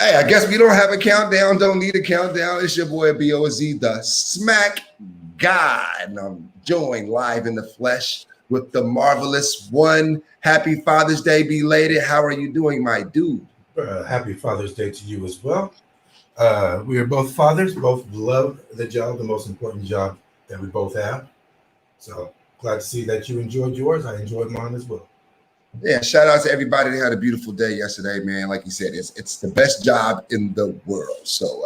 Hey, I guess we don't have a countdown. Don't need a countdown. It's your boy BOZ, the Smack God. And I'm joined live in the flesh with the marvelous one. Happy Father's Day belated. How are you doing, my dude? Happy Father's Day to you as well. We are both fathers, both love the job, the most important job that we both have. So glad to see that you enjoyed yours. I enjoyed mine as well. Yeah, shout out to everybody that had a beautiful day yesterday, man. Like you said, it's the best job in the world. So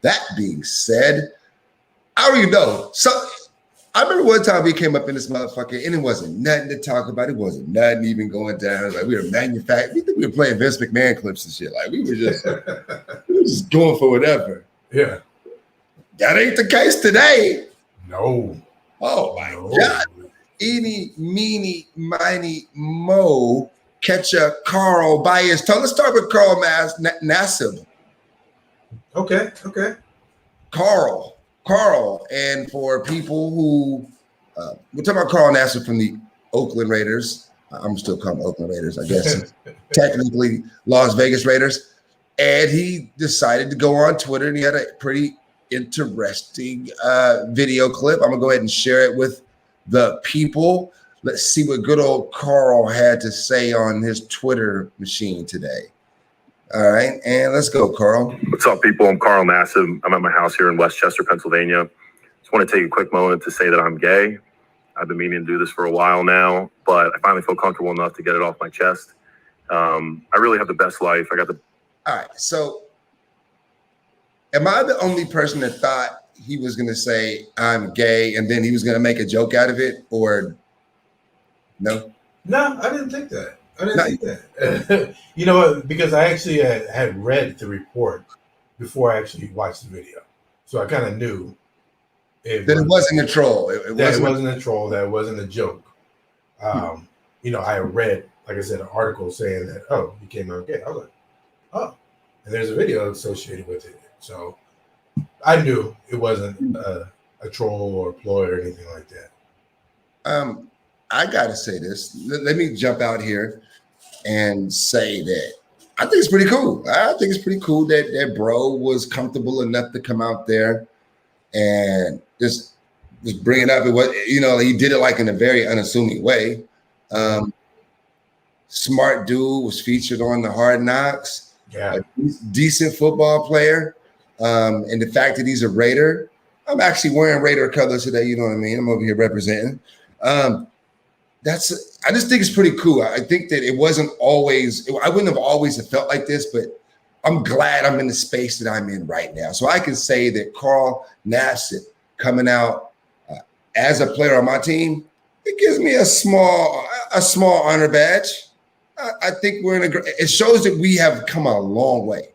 that being said, I don't even know. So I remember one time we came up in this motherfucker and it wasn't nothing to talk about. It wasn't nothing even going down. Like we were manufacturing. We think we were playing Vince McMahon clips and shit. Like we were just going for whatever. Yeah. That ain't the case today. No. Oh my God. Eeny, meeny, miny, mo. Catch a Carl by his toe. Let's start with Carl Nassib. Okay. Carl. And for people who, we're talking about Carl Nassib from the Oakland Raiders. I'm still calling them Oakland Raiders, I guess. Technically Las Vegas Raiders. And he decided to go on Twitter and he had a pretty interesting video clip. I'm going to go ahead and share it with the people. Let's see what good old Carl had to say on his Twitter machine today. All right, and let's go, Carl. What's up, people? I'm Carl Nassib. I'm at my house here in Westchester, Pennsylvania. Just want to take a quick moment to say that I'm gay. I've been meaning to do this for a while now, but I finally feel comfortable enough to get it off my chest. I really have the best life. All right, so am I the only person that thought he was going to say I'm gay and then he was going to make a joke out of it, or no? No, I didn't think that. You know what? Because I actually had read the report before I actually watched the video. So I kind of knew it wasn't a troll. It wasn't a troll. That it wasn't a joke. You know, I read, like I said, an article saying that, oh, he came out gay. I was like, oh. And there's a video associated with it. So I knew it wasn't a troll or a ploy or anything like that. I gotta say this. Let me jump out here and say that I think it's pretty cool. I think it's pretty cool that bro was comfortable enough to come out there and just bring it up. It was, you know, he did it like in a very unassuming way. Smart dude, was featured on the Hard Knocks. Yeah, a decent football player. And the fact that he's a Raider, I'm actually wearing Raider colors today. You know what I mean? I'm over here representing. I just think it's pretty cool. I think that it wasn't always, I wouldn't have always felt like this, but I'm glad I'm in the space that I'm in right now. So I can say that Carl Nassib coming out as a player on my team, it gives me a small honor badge. I think we're it shows that we have come a long way.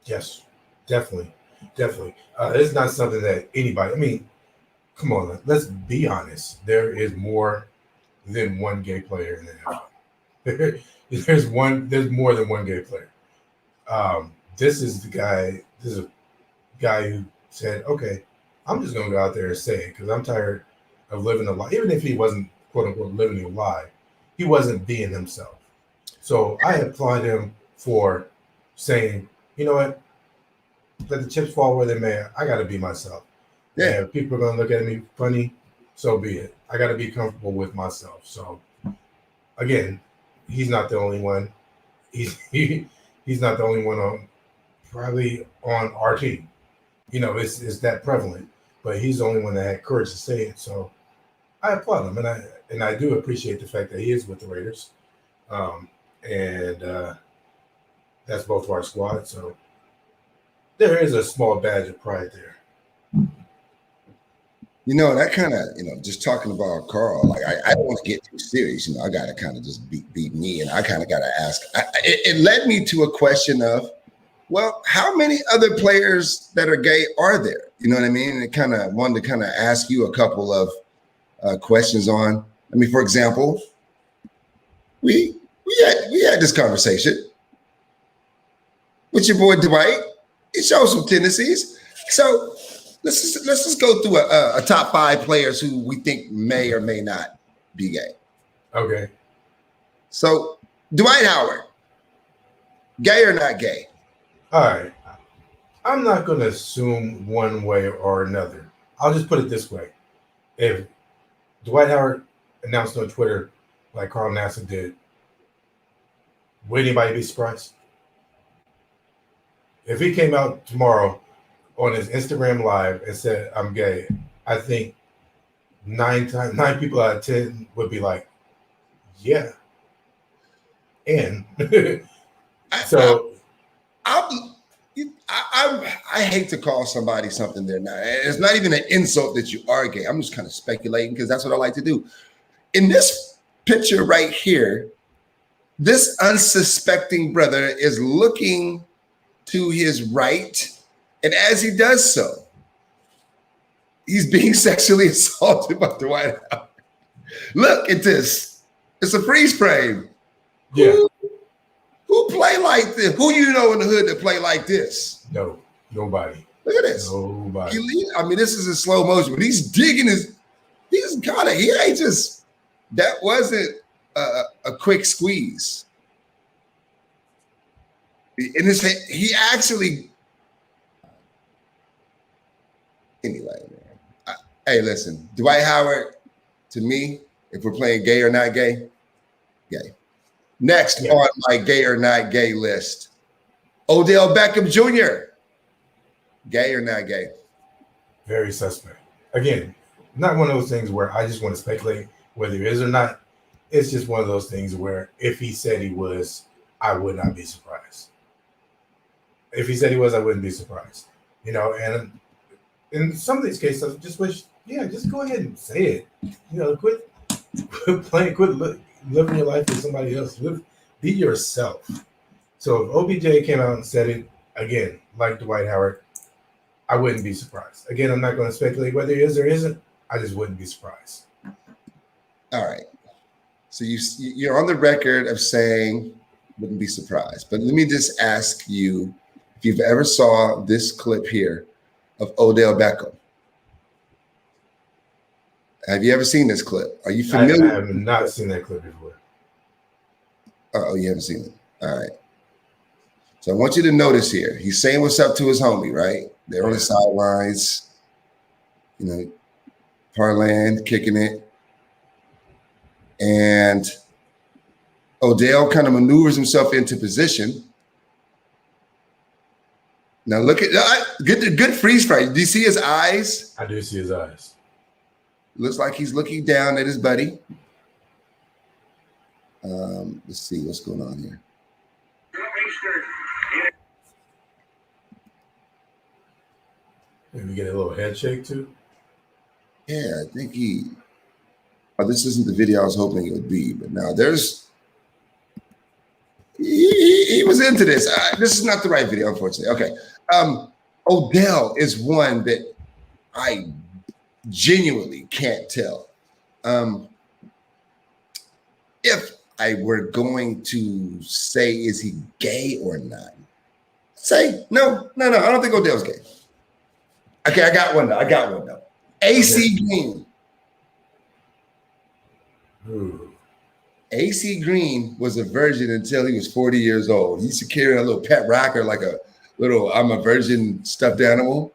Yes, definitely. It's not something that anybody, I mean, come on, let's be honest. There is more than one gay player in the NFL. There's more than one gay player. This is a guy who said, okay, I'm just gonna go out there and say it because I'm tired of living a lie. Even if he wasn't quote unquote living a lie, he wasn't being himself. So I applaud him for saying, you know what, let the chips fall where they may. I got to be myself. Yeah, if people are going to look at me funny, so be it. I got to be comfortable with myself. So again, he's not the only one. He's not the only one probably on our team. You know, it's that prevalent, but he's the only one that had courage to say it. So I applaud him, and I do appreciate the fact that he is with the Raiders. And that's both of our squad. So there is a small badge of pride there. You know, that kind of, you know, just talking about Carl, like I don't want to get too serious. You know, I got to kind of just be me, and I kind of got to ask. It led me to a question of, well, how many other players that are gay are there? You know what I mean? And it kind of wanted to kind of ask you a couple of questions on. I mean, for example, we had this conversation with your boy Dwight. He showed some tendencies. So let's just go through a top 5 players who we think may or may not be gay. Okay. So Dwight Howard, gay or not gay? All right. I'm not going to assume one way or another. I'll just put it this way. If Dwight Howard announced on Twitter, like Carl Nassib did, would anybody be surprised? If he came out tomorrow on his Instagram live and said, I'm gay, I think nine people out of 10 would be like, yeah. And so I hate to call somebody something they're not. It's not even an insult that you are gay. I'm just kind of speculating because that's what I like to do. In this picture right here, this unsuspecting brother is looking to his right, and as he does so, he's being sexually assaulted by Dwight Howard. Look at this. It's a freeze frame. Yeah. Who play like this? Who you know in the hood that play like this? No, nobody. Look at this. Nobody. I mean, this is in slow motion, but he's digging he ain't just, that wasn't a quick squeeze. And he actually, anyway, man. Hey, listen, Dwight Howard, to me, if we're playing gay or not gay, gay. Next on my gay or not gay list, Odell Beckham Jr. Gay or not gay? Very suspect. Again, not one of those things where I just want to speculate whether he is or not. It's just one of those things where if he said he was, I would not be surprised. If he said he was, I wouldn't be surprised. You know, and in some of these cases, I just wish, just go ahead and say it. You know, quit playing, living your life with somebody else. Be yourself. So if OBJ came out and said it again, like Dwight Howard, I wouldn't be surprised. Again, I'm not going to speculate whether he is or isn't. I just wouldn't be surprised. All right. So you're on the record of saying wouldn't be surprised. But let me just ask you if you've ever saw this clip here of Odell Beckham. Have you ever seen this clip? Are you familiar? I have not seen that clip before. Oh, you haven't seen it. All right. So I want you to notice here. He's saying what's up to his homie, right? They're on the sidelines, parlaying, kicking it. And Odell kind of maneuvers himself into position. Now look at good freeze frame. Do you see his eyes? I do see his eyes. Looks like he's looking down at his buddy. Let's see what's going on here. Maybe get a little head shake too. Yeah, I think this isn't the video I was hoping it would be, but now he was into this. This is not the right video, unfortunately. Okay. Odell is one that I genuinely can't tell. If I were going to say, is he gay or not? Say, no. I don't think Odell's gay. Okay, I got one though. AC Green. Ooh. AC Green was a virgin until he was 40 years old. He used to carry a little pet rocker, like a little I'm a virgin stuffed animal.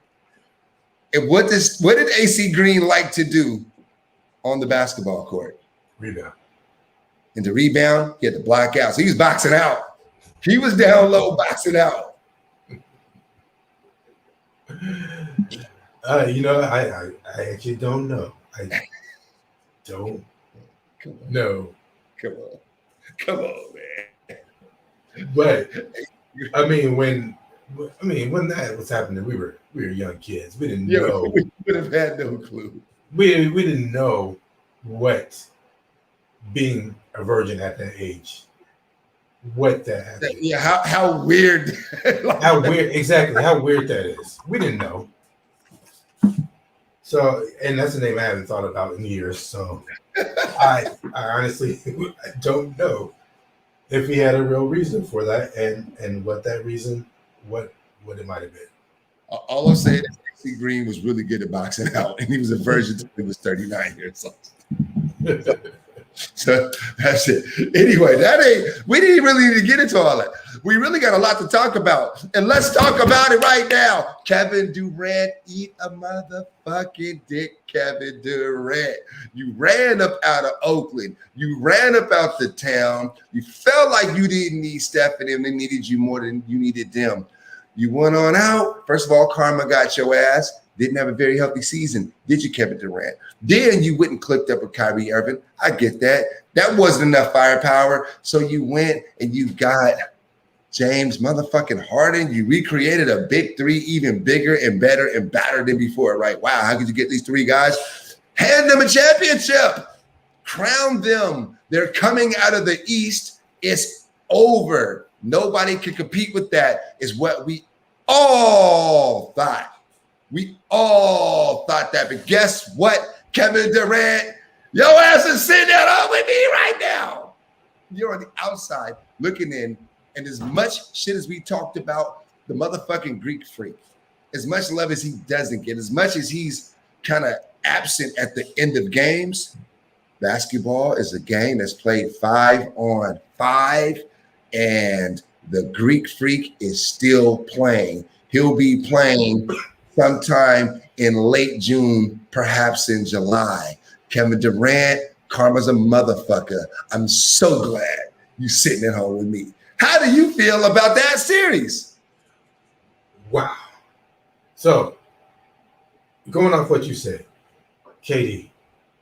And what did AC Green like to do on the basketball court? Rebound. And the rebound, he had to block out. So he was boxing out. He was down low, boxing out. I actually don't know. I don't know. Come on, man. But I mean, when that was happening, we were young kids. We didn't know. We would have had no clue. We didn't know what being a virgin at that age, what that happened. Yeah, how weird. How weird, exactly. How weird that is. We didn't know. So, and that's the name I haven't thought about in years. So, I honestly I don't know if he had a real reason for that, and what that reason, what it might have been. All I'm saying is AC Green was really good at boxing out, and he was a virgin until he was 39 years old. So that's it. Anyway, we didn't really need to get into all that. We really got a lot to talk about. And let's talk about it right now. Kevin Durant, eat a motherfucking dick, Kevin Durant. You ran up out of Oakland. You ran up out the town. You felt like you didn't need Steph and them. They needed you more than you needed them. You went on out. First of all, karma got your ass. Didn't have a very healthy season, did you, Kevin Durant? Then you went and clicked up with Kyrie Irving. I get that. That wasn't enough firepower. So you went and you got James motherfucking Harden. You recreated a big three, even bigger and better and badder than before, right? Wow, how could you get these three guys? Hand them a championship. Crown them. They're coming out of the East. It's over. Nobody can compete with that, is what we all thought. We all thought that, but guess what, Kevin Durant? Your ass is sitting there on with me right now. You're on the outside looking in, and as much shit as we talked about the motherfucking Greek freak, as much love as he doesn't get, as much as he's kind of absent at the end of games, basketball is a game that's played 5-on-5, and the Greek freak is still playing. He'll be playing sometime in late June, perhaps in July. Kevin Durant, karma's a motherfucker. I'm so glad you sitting at home with me. How do you feel about that series? Wow. So, going off what you said, KD,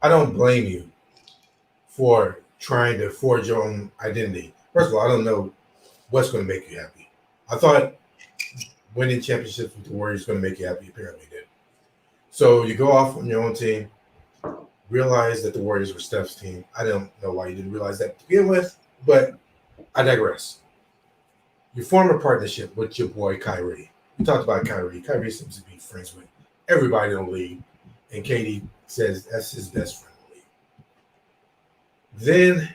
I don't blame you for trying to forge your own identity. First of all, I don't know what's going to make you happy. I thought winning championships with the Warriors is going to make you happy. Apparently did. So you go off on your own team, realize that the Warriors were Steph's team. I don't know why you didn't realize that to begin with, but I digress. You form a partnership with your boy Kyrie. We talked about Kyrie. Kyrie seems to be friends with everybody in the league, and KD says that's his best friend in the league. Then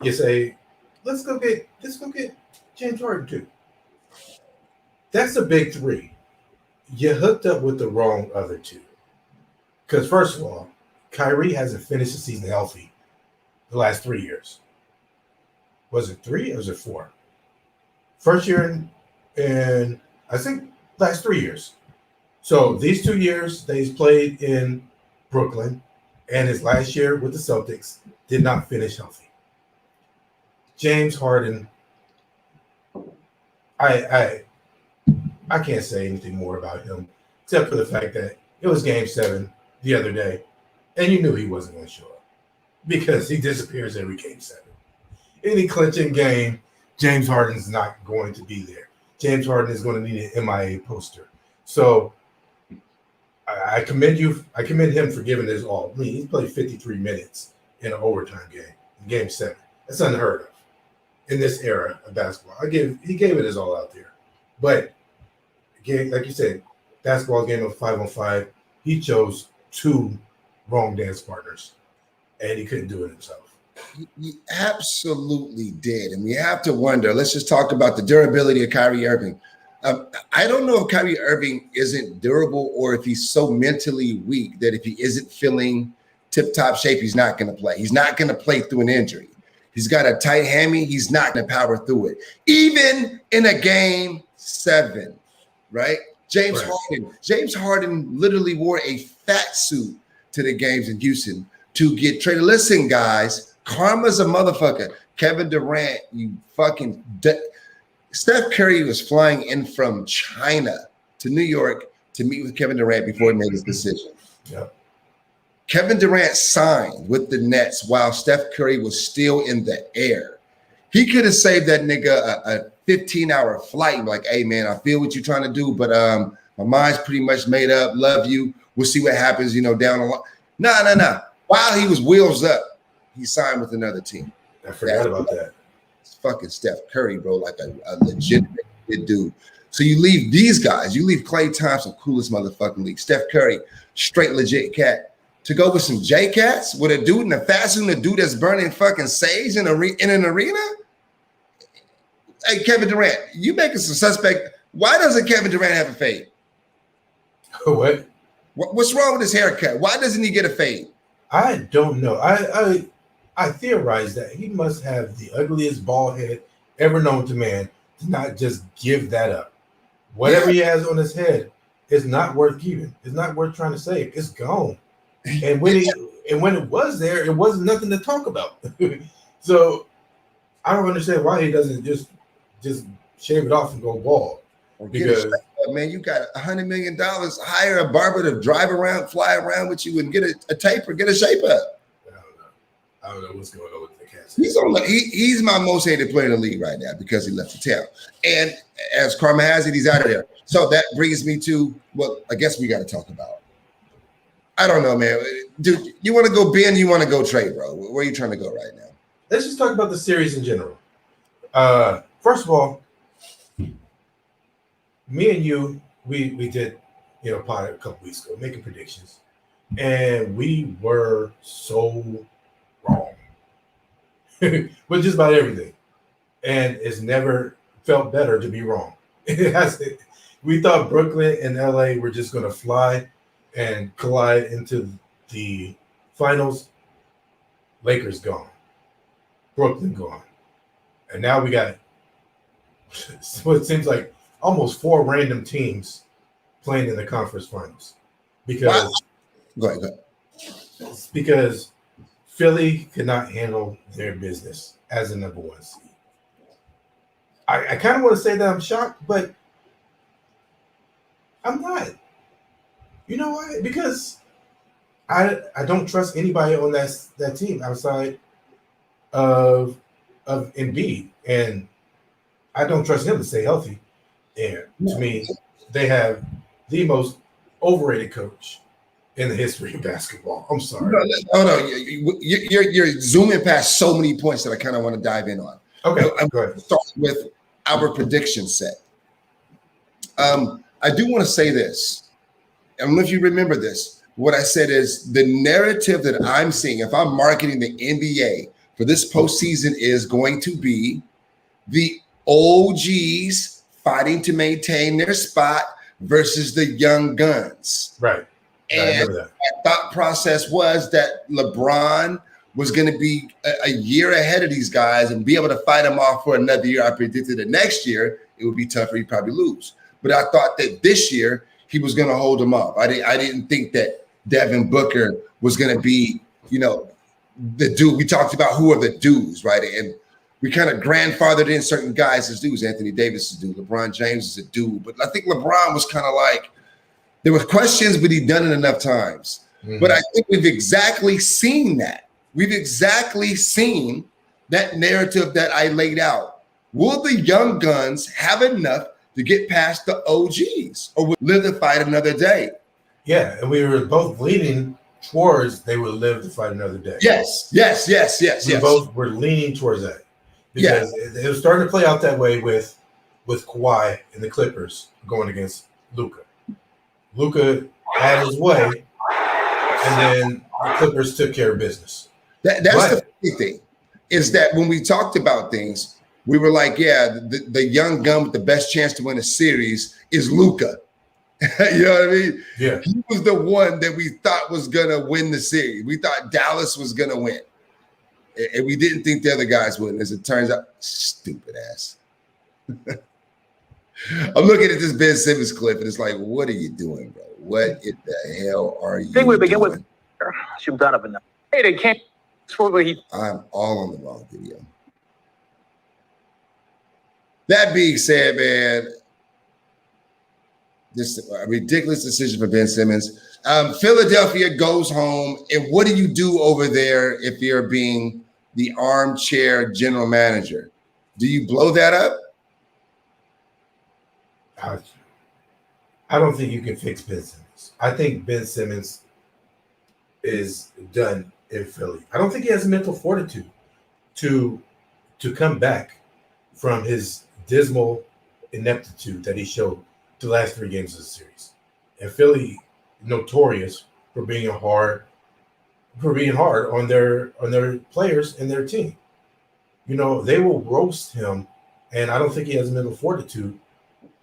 you say, let's go get James Harden too. That's a big three. You hooked up with the wrong other two. Because first of all, Kyrie hasn't finished the season healthy the last 3 years. Was it 3 or was it 4? First year in I think last 3 years. So these 2 years that he's played in Brooklyn and his last year with the Celtics did not finish healthy. James Harden, I can't say anything more about him except for the fact that it was Game 7 the other day, and you knew he wasn't going to show up because he disappears every Game 7. Any clinching game, James Harden's not going to be there. James Harden is going to need an MIA poster. So I commend you. I commend him for giving his all. I mean, he played 53 minutes in an overtime game, Game 7. That's unheard of in this era of basketball. He gave it his all out there, but again, like you said, basketball game of 5-on-5. He chose 2 wrong dance partners, and he couldn't do it himself. He absolutely did. And we have to wonder, let's just talk about the durability of Kyrie Irving. I don't know if Kyrie Irving isn't durable or if he's so mentally weak that if he isn't feeling tip-top shape, he's not going to play. He's not going to play through an injury. He's got a tight hammy. He's not going to power through it. Even in a Game 7, right? James Harden literally wore a fat suit to the games in Houston to get traded. Listen, guys, karma's a motherfucker. Kevin Durant, you fucking Steph Curry was flying in from China to New York to meet with Kevin Durant before he made his decision. Yep. Kevin Durant signed with the Nets while Steph Curry was still in the air. He could have saved that nigga a 15-hour flight. Like, hey, man, I feel what you're trying to do, but my mind's pretty much made up. Love you. We'll see what happens, down the line. No. While he was wheels up, he signed with another team. I forgot about that. It's fucking Steph Curry, bro, like a legitimate good dude. So you leave these guys. You leave Klay Thompson, coolest motherfucking league. Steph Curry, straight legit cat. To go with some J-Cats with a dude in a fast suit, a dude that's burning fucking sage in an arena? Hey, Kevin Durant, you make us a suspect. Why doesn't Kevin Durant have a fade? What? What's wrong with his haircut? Why doesn't he get a fade? I don't know. I theorize that he must have the ugliest bald head ever known to man to not just give that up. Whatever he has on his head is not worth keeping. It's not worth trying to save. It's gone. And when it was there, it wasn't nothing to talk about. So I don't understand why he doesn't just shave it off and go bald. Because man, you got $100 million. Hire a barber to drive around, fly around with you, and get a taper, get a shape up. I don't know what's going on with the cats. He's my most hated player in the league right now because he left the town. And as karma has it, he's out of there. So that brings me to what I guess we got to talk about. I don't know, man. Dude, you want to go Ben? You want to go Trey, bro? Where are you trying to go right now? Let's just talk about the series in general. First of all, me and you, we did, pod a couple weeks ago, making predictions, and we were so wrong with just about everything. And it's never felt better to be wrong. We thought Brooklyn and LA were just going to fly and collide into the finals. Lakers gone, Brooklyn gone, and now we got what seems like almost 4 random teams playing in the conference finals because Go ahead. Because Philly could not handle their business as a number 1 seed. I kind of want to say that I'm shocked, but I'm not. You know why? Because I don't trust anybody on that team outside of Embiid, and I don't trust him to stay healthy. And to me, they have the most overrated coach in the history of basketball. I'm sorry. No. You're zooming past so many points that I kind of want to dive in on. Okay, I'm go ahead. Start with our prediction set. I do want to say this. I don't know if you remember this. What I said is the narrative that I'm seeing, if I'm marketing the NBA for this postseason, is going to be the OGs fighting to maintain their spot versus the young guns. Right. And my thought process was that LeBron was going to be a year ahead of these guys and be able to fight them off for another year. I predicted that next year it would be tougher. He'd probably lose. But I thought that this year he was going to hold them up. I didn't think that Devin Booker was going to be, the dude. We talked about who are the dudes, right? And we kind of grandfathered in certain guys as dudes. Anthony Davis is a dude. LeBron James is a dude. But I think LeBron was kind of like, there were questions, but he'd done it enough times. Mm-hmm. But I think we've exactly seen that. We've exactly seen that narrative that I laid out. Will the young guns have enough to get past the OGs, or will live to fight another day? Yeah, and we were both leaning towards they would live to fight another day. Yes. We both were leaning towards that because it was starting to play out that way with Kawhi and the Clippers going against Luka. Luka had his way, and then the Clippers took care of business. That's the funny thing, is that when we talked about things, we were like, the young gun with the best chance to win a series is Luka. You know what I mean? Yeah. He was the one that we thought was going to win the series. We thought Dallas was going to win. And we didn't think the other guys would. As it turns out, stupid ass. I'm looking at this Ben Simmons clip, and it's like, what are you doing, bro? What in the hell are you doing? Begin with you've done enough. Hey, they can't. I'm all on the wrong video. That being said, man, this is a ridiculous decision for Ben Simmons. Philadelphia goes home, and what do you do over there if you're being the armchair general manager? Do you blow that up? I don't think you can fix Ben Simmons. I think Ben Simmons is done in Philly. I don't think he has mental fortitude to come back from his dismal ineptitude that he showed the last 3 games of the series. And Philly notorious for being hard on their players and their team. They will roast him, and I don't think he has mental fortitude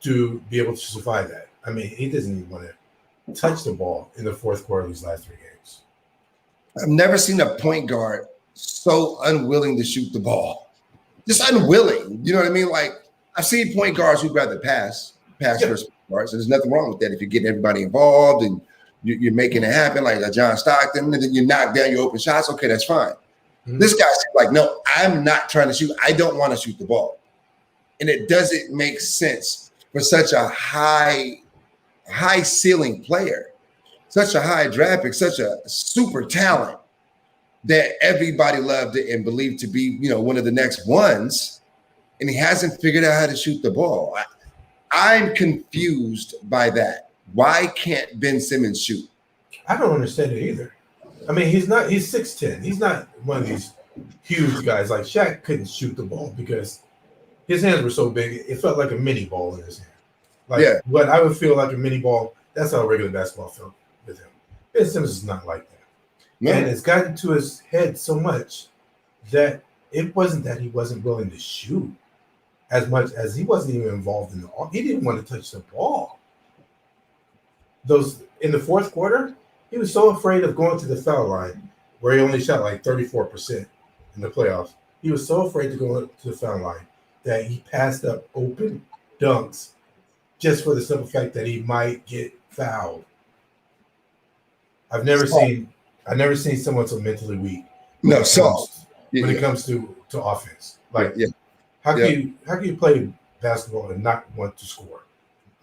to be able to survive that. I mean, he doesn't even want to touch the ball in the fourth quarter of these last 3 games. I've never seen a point guard so unwilling to shoot the ball. Just unwilling. You know what I mean? Like, I've seen point guards who'd rather pass first guards. So there's nothing wrong with that if you're getting everybody involved and you're making it happen, like a John Stockton, and then you knock down your open shots. Okay, that's fine. Mm-hmm. This guy's like, no, I'm not trying to shoot. I don't want to shoot the ball. And it doesn't make sense for such a high ceiling player, such a high draft pick, such a super talent that everybody loved it and believed to be, one of the next ones. And he hasn't figured out how to shoot the ball. I'm confused by that. Why can't Ben Simmons shoot? I don't understand it either. I mean, he's 6'10". He's not one of these huge guys. Like Shaq couldn't shoot the ball because his hands were so big, it felt like a mini ball in his hand. Like what I would feel like a mini ball, that's how a regular basketball felt with him. Ben Simmons is not like that. No. And it's gotten to his head so much that it wasn't that he wasn't willing to shoot as much as he wasn't even involved in the ball. He didn't want to touch the ball. In the fourth quarter, he was so afraid of going to the foul line where he only shot like 34% in the playoffs. He was so afraid to go to the foul line that he passed up open dunks just for the simple fact that he might get fouled. I've never seen someone so mentally weak. When it comes to offense. Like, how can you play basketball and not want to score,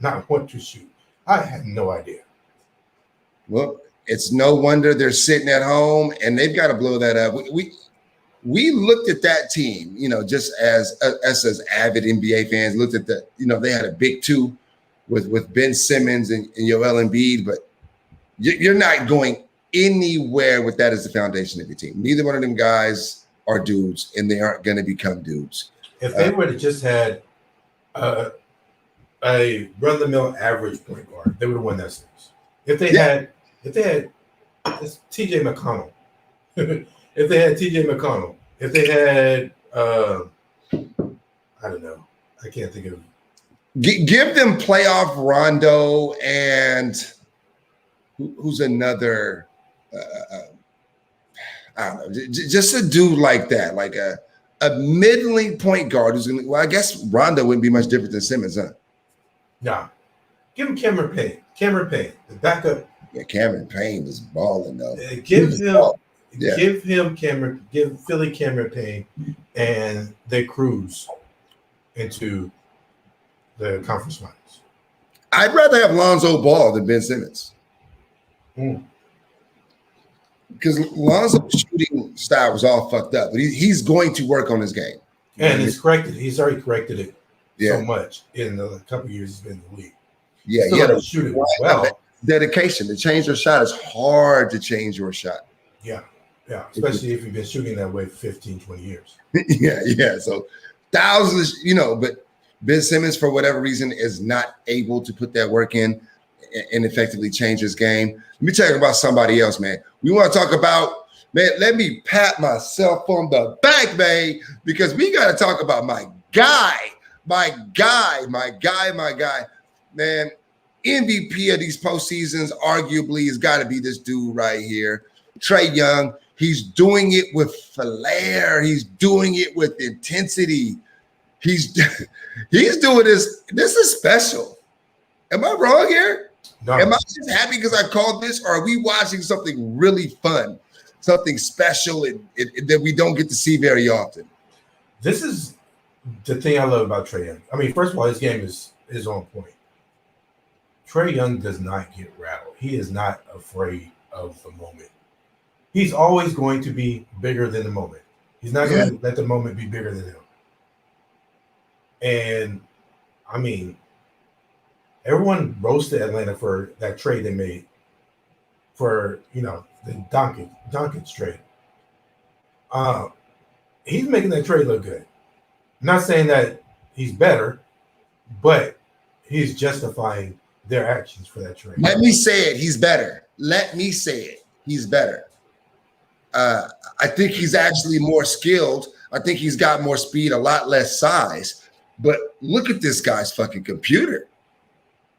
not want to shoot? I had no idea. Well, it's no wonder they're sitting at home and they've got to blow that up. We looked at that team, just as us as avid NBA fans, looked at they had a big two with Ben Simmons and Joel Embiid, but you're not going anywhere with that as the foundation of your team. Neither one of them guys are dudes, and they aren't going to become dudes. If they would have just had a run-the-mill average point guard, they would have won that series. If they had T.J. McConnell, if they had I don't know, I can't think of. Give them playoff Rondo and who's another. I don't know, just a dude like that, like a middling point guard who's going to. Well, I guess Rondo wouldn't be much different than Simmons, huh? Nah, give him Cameron Payne, the backup. Yeah, Cameron Payne was balling though. Give Philly Cameron Payne, and they cruise into the conference finals. I'd rather have Lonzo Ball than Ben Simmons. Because Lonzo's shooting style was all fucked up, but he's going to work on his game. And he's corrected. He's already corrected it so much in the couple of years he's been in the league. Yeah, to shoot it well. Dedication to change your shot is hard to change your shot. Yeah, especially if you've been shooting that way for 15, 20 years. yeah. So thousands, but Ben Simmons, for whatever reason, is not able to put that work in and effectively change his game. Let me tell you about somebody else, man. We want to talk about, man, let me pat myself on the back, man, because we got to talk about my guy. Man, MVP of these postseasons arguably has got to be this dude right here, Trae Young. He's doing it with flair. He's doing it with intensity. He's doing this. This is special. Am I wrong here? No. Am I just happy because I called this, or are we watching something really fun, something special that we don't get to see very often? This is the thing I love about Trae Young. I mean, first of all, his game is on point. Trae Young does not get rattled. He is not afraid of the moment. He's always going to be bigger than the moment. He's not going to let the moment be bigger than him. And, I mean, everyone roasted Atlanta for that trade they made for, the Doncic trade. He's making that trade look good. I'm not saying that he's better, but he's justifying their actions for that trade. Let me say it. He's better. He's better. I think he's actually more skilled. I think he's got more speed, a lot less size. But look at this guy's fucking computer.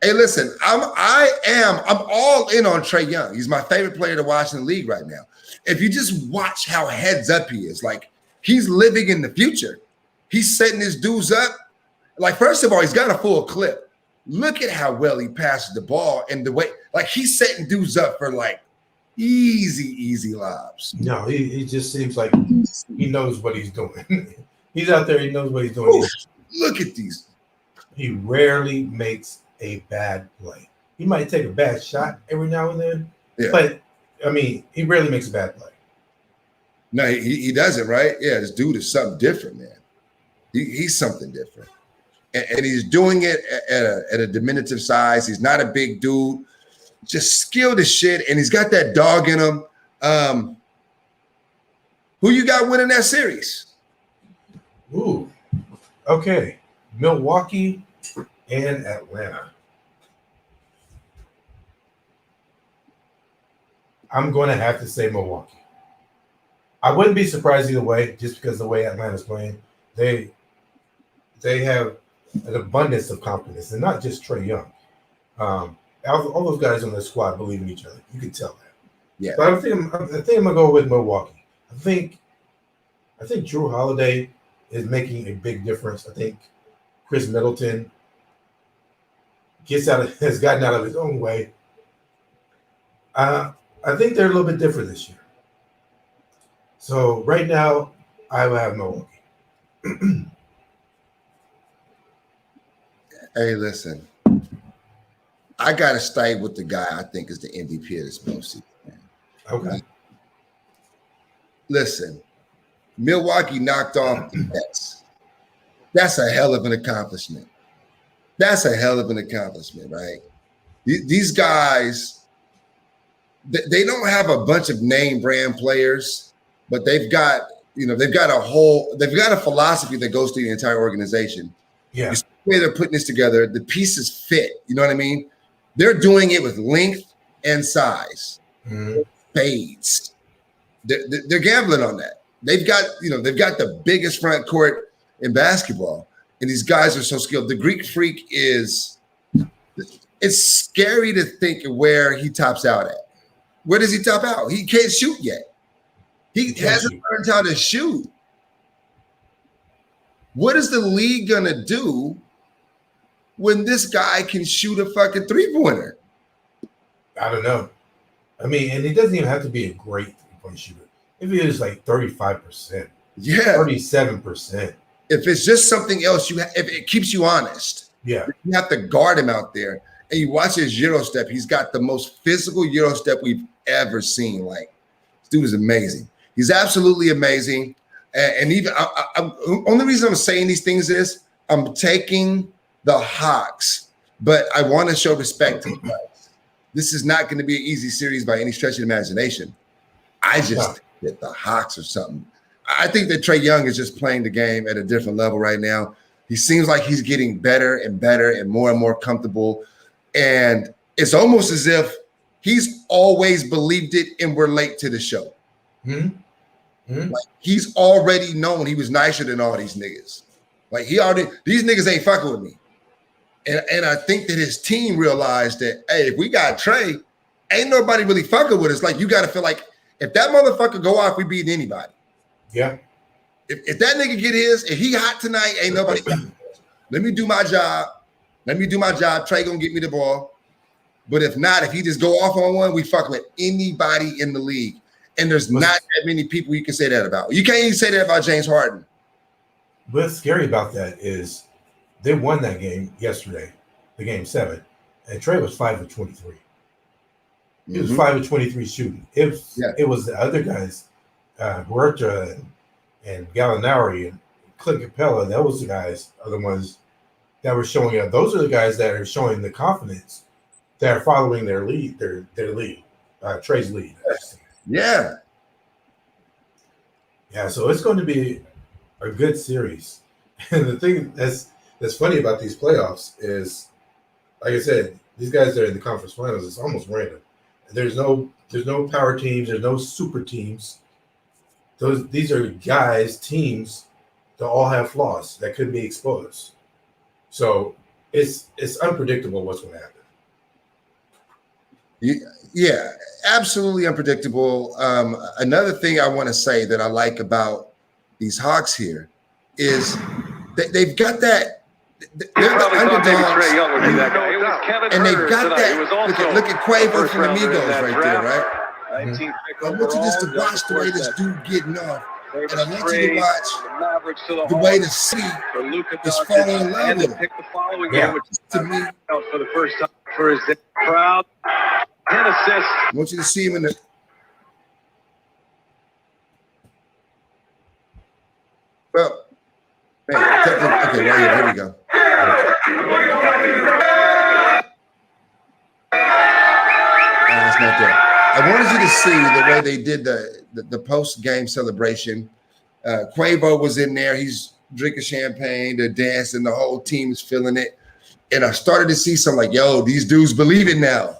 Hey, listen, I'm all in on Trae Young. He's my favorite player to watch in the league right now. If you just watch how heads up he is, like he's living in the future. He's setting his dudes up. Like, first of all, he's got a full clip. Look at how well he passes the ball and the way, like, he's setting dudes up for like easy lobs. No, he just seems like he knows what he's doing. He's out there, he knows what he's doing. Oof, look at these. He rarely makes a bad play. He might take a bad shot every now and then, but I mean, he rarely makes a bad play. No, he doesn't, right? Yeah, this dude is something different, man. He's something different. And he's doing it at a diminutive size. He's not a big dude, just skilled as shit, and he's got that dog in him. Who you got winning that series? Ooh, okay. Milwaukee and Atlanta. I'm going to have to say Milwaukee. I wouldn't be surprised either way, just because the way Atlanta's playing. They have an abundance of confidence, and not just Trae Young. All those guys on their squad believe in each other. You can tell that. Yeah. But I think I'm gonna go with Milwaukee. I think Drew Holiday is making a big difference. I think Chris Middleton has gotten out of his own way. I think they're a little bit different this year. So right now, I will have Milwaukee. Hey, listen. I got to stay with the guy I think is the MVP of this postseason. Okay. Listen, Milwaukee knocked off the Nets. That's a hell of an accomplishment. That's a hell of an accomplishment, right? These guys, they don't have a bunch of name brand players, but they've got a philosophy that goes through the entire organization. Yeah. The way they're putting this together, the pieces fit. You know what I mean? They're doing it with length and size. Fades. They're gambling on that. They've got the biggest front court in basketball, and these guys are so skilled. The Greek Freak it's scary to think of where he tops out at. Where does he top out? He can't shoot yet. He hasn't learned how to shoot. What is the league gonna do when this guy can shoot a fucking three-pointer? I don't know. I mean, and he doesn't even have to be a great three-point shooter. If he is like 35%, 37%. If it's just something else, if it keeps you honest, you have to guard him out there. And you watch his Euro step. He's got the most physical Euro step we've ever seen. Like, this dude is amazing. He's absolutely amazing. And even only reason I'm saying these things is I'm taking the Hawks, but I want to show respect to the guys. This is not going to be an easy series by any stretch of the imagination. I just think that the Hawks are something. I think that Trae Young is just playing the game at a different level right now. He seems like he's getting better and better and more comfortable. And it's almost as if he's always believed it and we're late to the show. Like, he's already known he was nicer than all these niggas. Like, these niggas ain't fucking with me. And I think that his team realized that, hey, if we got Trae, ain't nobody really fucking with us. Like, you got to feel like if that motherfucker go off, we beat anybody. Yeah. If that nigga get his, if he hot tonight, ain't nobody. Let me do my job. Trae gonna get me the ball. But if not, if he just go off on one, we fuck with anybody in the league. And there's not that many people you can say that about. You can't even say that about James Harden. What's scary about that is they won that game yesterday, the game 7, and Trae was 5 of 23. He was 5 of 23 shooting. It was the other guys, Huerta and Gallinari and Clint Capella. Those the guys are the ones that were showing up. Those are the guys that are showing the confidence that are following their lead, their lead, Trae's lead. Yeah. So it's going to be a good series. And the thing that's funny about these playoffs is, like I said, these guys that are in the conference finals, it's almost random. There's no power teams, there's no super teams. These are teams that all have flaws that could be exposed. So it's unpredictable what's going to happen. Yeah, absolutely unpredictable. Another thing I want to say that I like about these Hawks here is that they've got that. They're the underdogs, and they've got that. Look at Quavo from Amigos right there, right? I want you just to watch the way this dude getting off, and I want you to watch the way the city is falling in love with him. Yeah. To me, for the first time for his crowd. 10 assists. I want you to see him in the. Well, okay, right here we go. It's not there. I wanted you to see the way they did the post-game celebration. Quavo was in there. He's drinking champagne, they're dancing, the whole team is feeling it. And I started to see some like, yo, these dudes believe it now.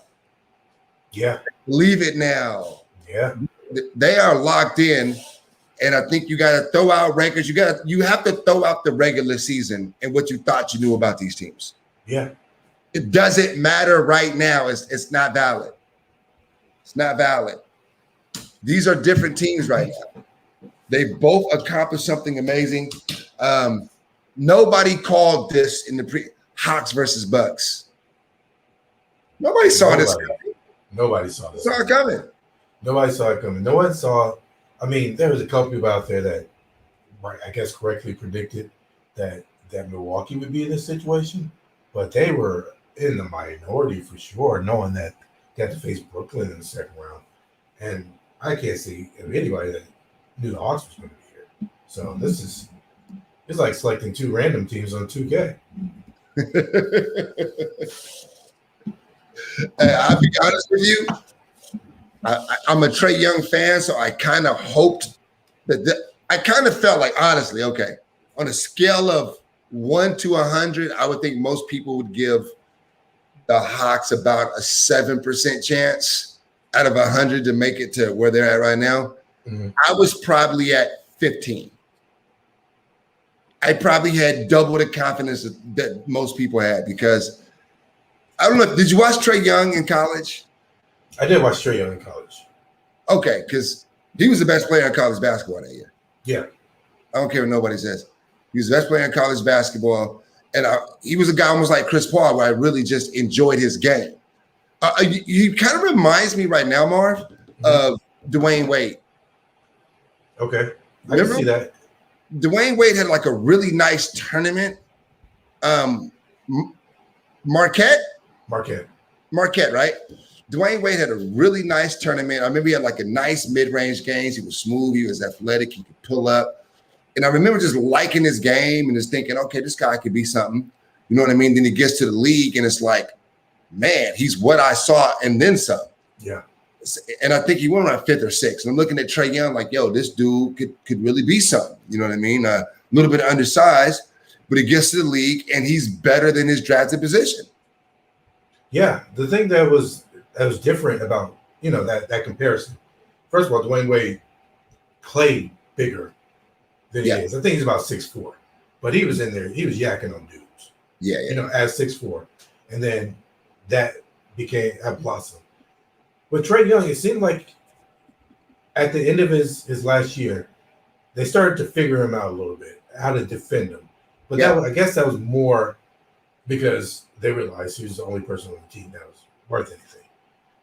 Yeah. Believe it now. Yeah. They are locked in. And I think you got to throw out records. You have to throw out the regular season and what you thought you knew about these teams. Yeah. It doesn't matter right now. It's not valid. It's not valid. These are different teams right now. They both accomplished something amazing. Nobody called this in the Hawks versus Bucks. Nobody saw this coming. Nobody saw this. Saw it coming. Nobody saw it coming. No one saw. I mean, there was a couple people out there that, I guess, correctly predicted that Milwaukee would be in this situation, but they were in the minority for sure, knowing that they had to face Brooklyn in the second round. And I can't see anybody that knew the Hawks was going to be here. So it's like selecting two random teams on 2K. I'll be honest with you. I'm a Trae Young fan, so I kind of hoped I kind of felt like, honestly, okay, on a scale of 1 to 100, I would think most people would give the Hawks about a 7% chance out of 100 to make it to where they're at right now. Mm-hmm. I was probably at 15. I probably had double the confidence that most people had because I don't know. Did you watch Trae Young in college? I did watch Trae Young in college. Okay, because he was the best player in college basketball that year. Yeah. I don't care what nobody says. He was the best player in college basketball. And he was a guy almost like Chris Paul, where I really just enjoyed his game. He kind of reminds me right now, Marv, of Dwayne Wade. Okay. I can see that. Dwayne Wade had like a really nice tournament. Marquette, right? Dwayne Wade had a really nice tournament. I remember he had like a nice mid-range games. He was smooth. He was athletic. He could pull up. And I remember just liking his game and just thinking, okay, this guy could be something. You know what I mean? Then he gets to the league and it's like, man, he's what I saw and then some. Yeah. And I think he went around 5th or 6th. And I'm looking at Trae Young like, yo, this dude could really be something. You know what I mean? A little bit undersized, but he gets to the league and he's better than his drafted position. Yeah. The thing that was different about, that comparison. First of all, Dwayne Wade played bigger than he is. I think he's about 6'4", but he was in there. He was yakking on dudes. Yeah. As 6'4", and then that blossomed. With Trae Young, it seemed like at the end of his last year, they started to figure him out a little bit, how to defend him. But I guess that was more because they realized he was the only person on the team that was worth anything.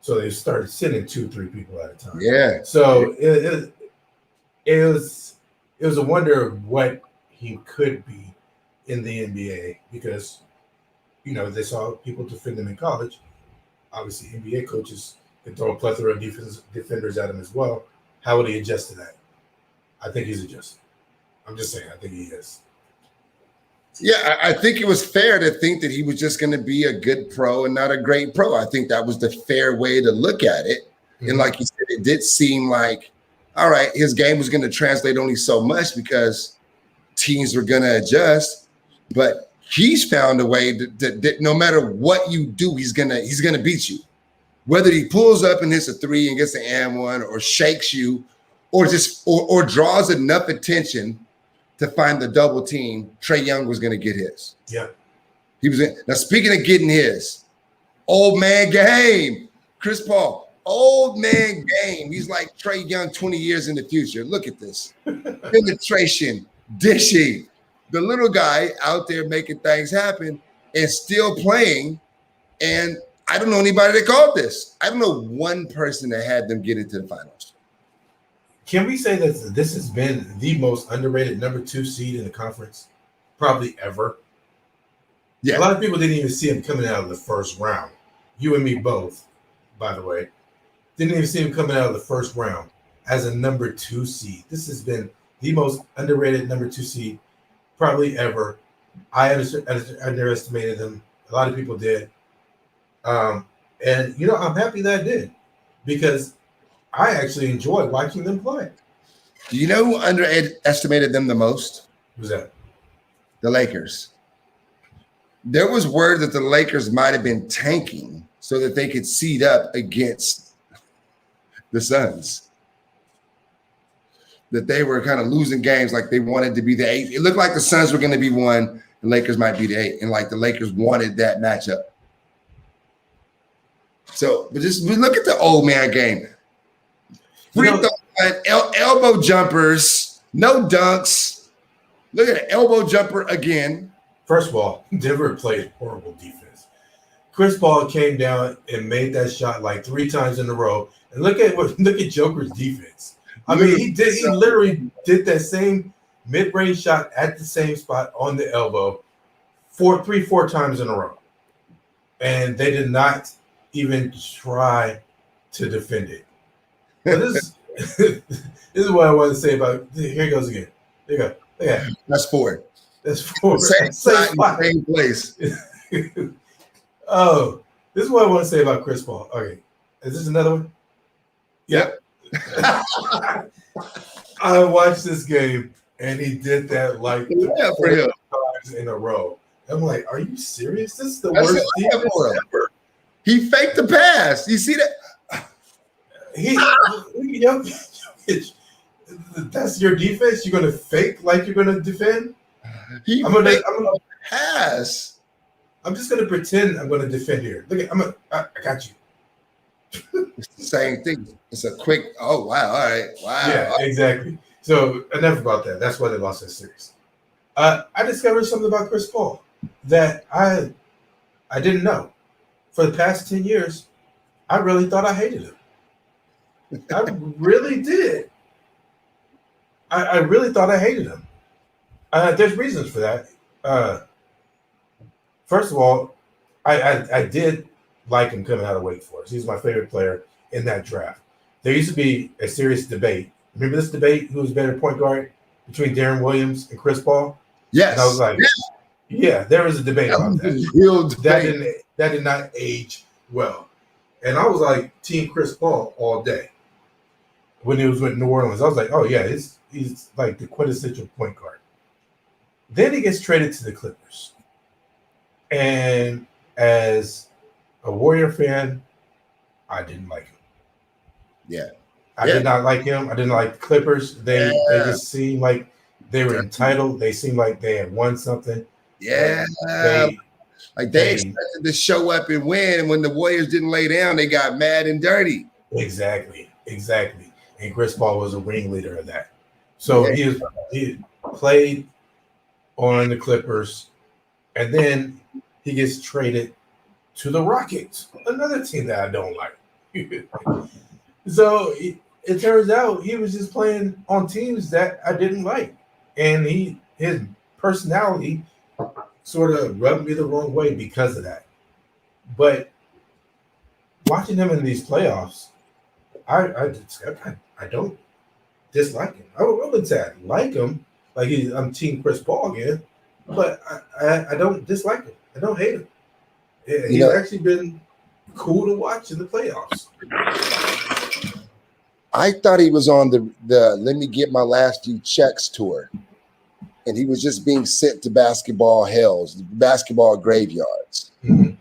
So they started sending 2-3 people at a time. Yeah. So it was a wonder of what he could be in the NBA because, they saw people defend him in college. Obviously, NBA coaches can throw a plethora of defenders at him as well. How would he adjust to that? I think he's adjusted. I'm just saying, I think he is. Yeah, I think it was fair to think that he was just going to be a good pro and not a great pro. I think that was the fair way to look at it. Mm-hmm. And like you said, it did seem like, all right, his game was going to translate only so much because teams were going to adjust. But he's found a way that no matter what you do, he's gonna beat you. Whether he pulls up and hits a 3 and gets an and one, or shakes you, or or draws enough attention to find the double team, Trae Young was going to get his. Yeah. He was in. Now, speaking of getting his, old man game, Chris Paul, old man game. He's like Trey Young 20 years in the future. Look at this. Penetration, dishing. The little guy out there making things happen and still playing. And I don't know anybody that called this. I don't know one person that had them get into the finals. Can we say that this has been the most underrated number 2 seed in the conference probably ever? Yeah. A lot of people didn't even see him coming out of the first round. You and me both, by the way. Didn't even see him coming out of the first round as a number 2 seed. This has been the most underrated number 2 seed probably ever. I underestimated them. A lot of people did. And, you know, I'm happy that I did because I actually enjoy watching them play. Do you know who underestimated them the most? Who's that? The Lakers. There was word that the Lakers might have been tanking so that they could seed up against the Suns. That they were kind of losing games like they wanted to be the 8. It looked like the Suns were going to be 1, the Lakers might be the 8, and like the Lakers wanted that matchup. So, but look at the old man game. Free throw, elbow jumpers, no dunks. Look at it, elbow jumper again. First of all, Denver played horrible defense. Chris Paul came down and made that shot like 3 times in a row. And look at Joker's defense. I mean, he literally did that same mid-range shot at the same spot on the elbow 4 times in a row. And they did not even try to defend it. This is what I want to say about here it goes again. There you go. Yeah. That's 4. That's 4. Same spot, same place. Oh, this is what I want to say about Chris Paul. Okay. Is this another one? Yep. I watched this game and he did that like 4 times in a row. I'm like, are you serious? This is the worst defense ever. He faked the pass. You see that? That's your defense? You're going to fake like you're going to defend? I'm gonna pass. I'm just going to pretend I'm going to defend here. Look, I got you. Same thing. It's a quick, oh, wow, all right, wow. Yeah, exactly. So enough about that. That's why they lost that series. I discovered something about Chris Paul that I didn't know. For the past 10 years, I really thought I hated him. I really did. I really thought I hated him. There's reasons for that. First of all, I did like him coming out of Wake Forest. He's my favorite player in that draft. There used to be a serious debate. Remember this debate? Who was better point guard between Darren Williams and Chris Paul? Yes. And I was like, yeah, there was a debate about that. Real debate. That did not age well. And I was like team Chris Paul all day when he was with New Orleans. I was like, oh yeah, he's like the quintessential point guard. Then he gets traded to the Clippers. And as a Warrior fan, I didn't like him. Yeah. I did not like him. I didn't like the Clippers. They just seemed like they were entitled. They seemed like they had won something. Yeah. They expected to show up and win. And when the Warriors didn't lay down, they got mad and dirty. Exactly. And Chris Paul was a ringleader of that. So he played on the Clippers, and then he gets traded to the Rockets, another team that I don't like. So it turns out he was just playing on teams that I didn't like. And his personality sort of rubbed me the wrong way because of that. But watching him in these playoffs, I don't dislike him. I wouldn't say I like him. Like I'm team Chris Paul again, but I don't dislike him. I don't hate him. He's actually been cool to watch in the playoffs. I thought he was on the let me get my last few checks tour. And he was just being sent to basketball hells, basketball graveyards. Mm-hmm.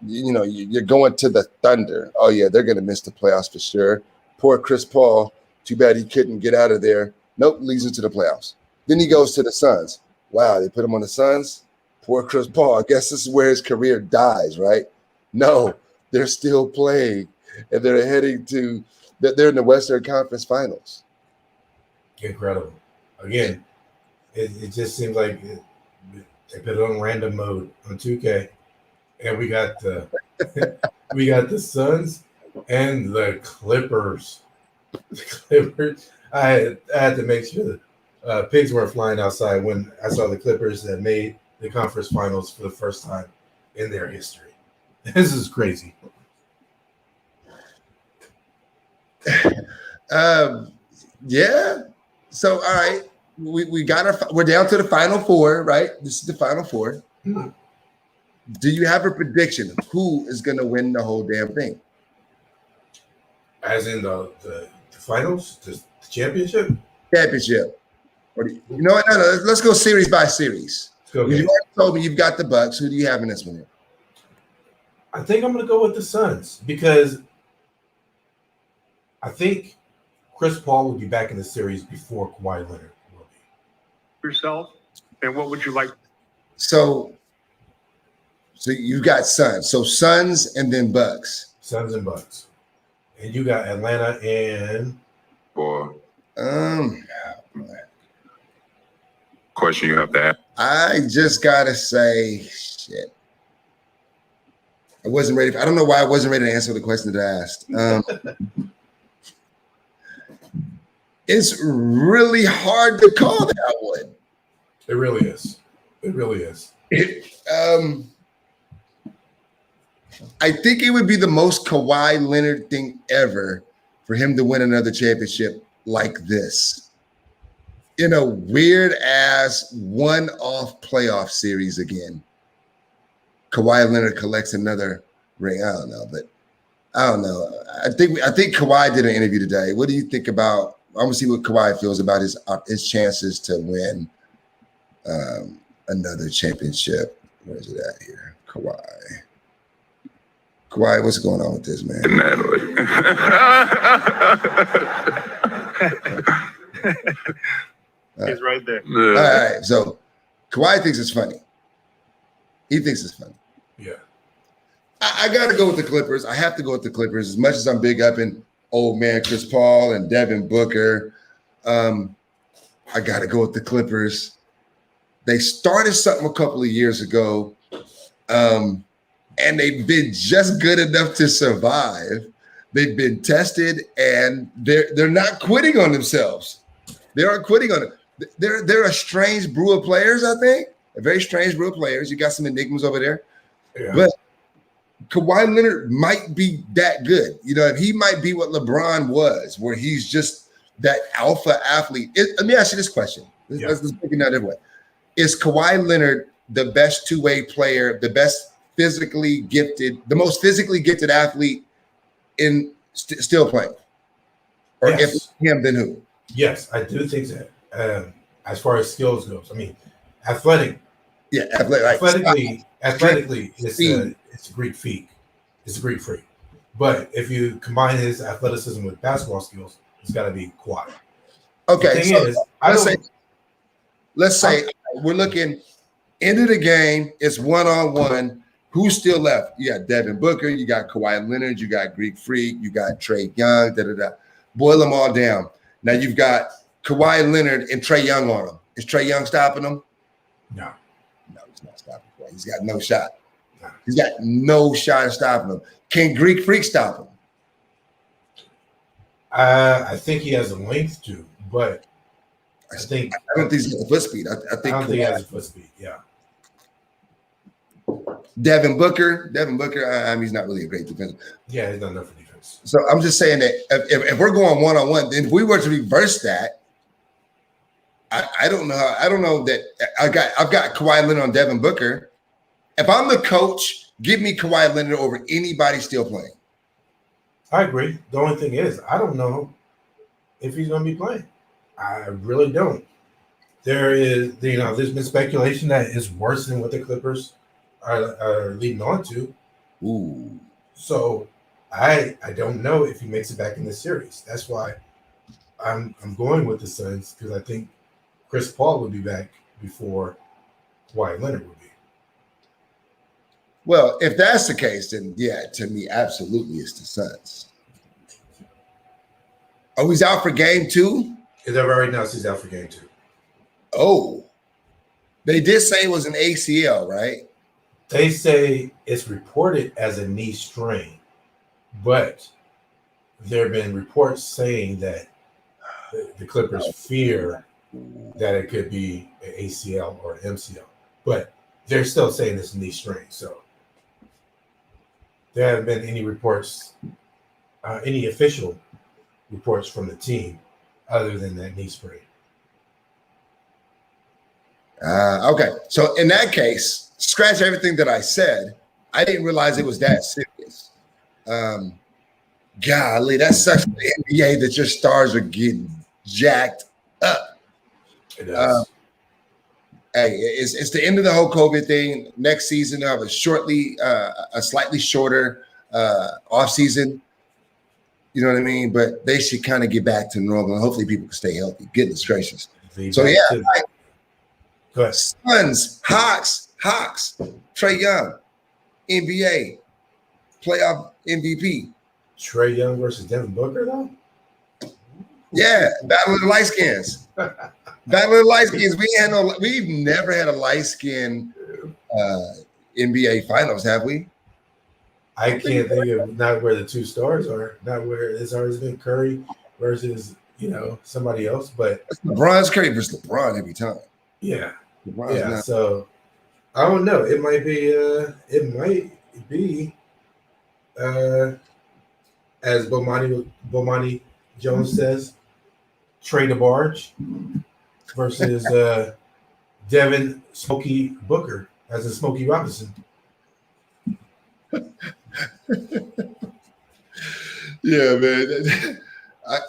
You're going to the Thunder. Oh, yeah, they're going to miss the playoffs for sure. Poor Chris Paul. Too bad he couldn't get out of there. Nope, leads into the playoffs. Then he goes to the Suns. Wow, they put him on the Suns. Poor Chris Paul. I guess this is where his career dies, right? No, they're still playing, and they're heading to. They're in the Western Conference Finals. Incredible. Again, it just seems like they put it on random mode on 2K, and we got the the Suns and the Clippers. The Clippers. I had to make sure that pigs weren't flying outside when I saw the Clippers that made the conference finals for the first time in their history. This is crazy. Yeah. So all right, we got we're down to the final four, right? This is the final four. Hmm. Do you have a prediction of who is going to win the whole damn thing? As in the finals, the championship. Championship. Or you know what? No, let's go series by series. Okay. You already told me you've got the Bucks. Who do you have in this one? I think I'm going to go with the Suns because I think Chris Paul will be back in the series before Kawhi Leonard will be. Yourself, and what would you like? So you got Suns. So Suns and then Bucks. Suns and Bucks. And you got Atlanta and Question you have to ask. I just gotta say, shit. I wasn't ready. I don't know why I wasn't ready to answer the question that I asked. It's really hard to call that one. it really is. It really is. I think it would be the most Kawhi Leonard thing ever for him to win another championship like this. In a weird ass one-off playoff series again. Kawhi Leonard collects another ring. I don't know, but I don't know. I think Kawhi did an interview today. What do you think about? I'm gonna see what Kawhi feels about his chances to win another championship. Where is it at here? Kawhi, what's going on with this, man? He's right there. All right, so Kawhi thinks it's funny. He thinks it's funny. Yeah. I got to go with the Clippers. I have to go with the Clippers. As much as I'm big up in old man Chris Paul and Devin Booker, I got to go with the Clippers. They started something a couple of years ago, and they've been just good enough to survive. They've been tested, and they're not quitting on themselves. They aren't quitting on it. They're a strange brew of players, I think. A very strange brew of players. You got some enigmas over there. Yeah. But Kawhi Leonard might be that good. You know, he might be what LeBron was, where he's just that alpha athlete. Let me ask you this question. Let's break it down every way. Is Kawhi Leonard the best two-way player, the best physically gifted, the most physically gifted athlete in still playing? Or Yes. if it's him, then who? Yes, I do think that. As far as skills goes, I mean, athletically, it's a Greek freak. It's a Greek freak. But if you combine his athleticism with basketball skills, it's got to be Kawhi. Okay, so is, let's say we're looking into the game. It's one-on-one. Who's still left? You got Devin Booker. You got Kawhi Leonard. You got Greek Freak. You got Trae Young. Boil them all down. Now you've got Kawhi Leonard and Trae Young on him. Is Trae Young stopping him? No, he's not stopping Kawhi. He's got no shot. No. He's got no shot at stopping him. Can Greek Freak stop him? I think he has a length to, but I don't think he's got the foot speed. I don't think he has a foot speed. Yeah. Devin Booker, he's not really a great defender. Yeah, he's not enough for defense. So I'm just saying that if we're going one-on-one, then if we were to reverse that, I don't know. I don't know that I've got Kawhi Leonard on Devin Booker. If I'm the coach, give me Kawhi Leonard over anybody still playing. I agree. The only thing is, I don't know if he's going to be playing. I really don't. There's been speculation that it's worse than what the Clippers are leading on to. Ooh. So I don't know if he makes it back in this series. That's why I'm going with the Suns, because I think Chris Paul would be back before Kawhi Leonard would be. Well, if that's the case, then yeah, to me, absolutely, it's the Suns. Oh, he's out for game 2? Is that right now? He's out for game 2. Oh, they did say it was an ACL, right? They say it's reported as a knee strain, but there have been reports saying that the Clippers fear that it could be an ACL or an MCL, but they're still saying it's a knee strain. So there haven't been any reports, any official reports from the team other than that knee sprain. Okay, so in that case, scratch everything that I said. I didn't realize it was that serious. Golly, that sucks for the NBA that your stars are getting jacked up. It does. Hey, it's the end of the whole COVID thing. Next season, they'll have a slightly shorter off season. You know what I mean? But they should kind of get back to normal. And hopefully, people can stay healthy. Goodness gracious. So yeah, Go ahead. Suns, Hawks, Trae Young, NBA, playoff MVP. Trae Young versus Devin Booker, though? Yeah, battle of the light skins. Battle of the light skins. We've never had a light skin NBA finals, have we? I can't think of not where the two stars are, not where it's always been Curry versus somebody else, but It's LeBron's Curry versus LeBron every time. yeah. LeBron's Yeah, not. so I don't know. It might be as Bomani Jones says, Trey DeBarge versus Devin Smokey Booker as a Smokey Robinson. Yeah, man.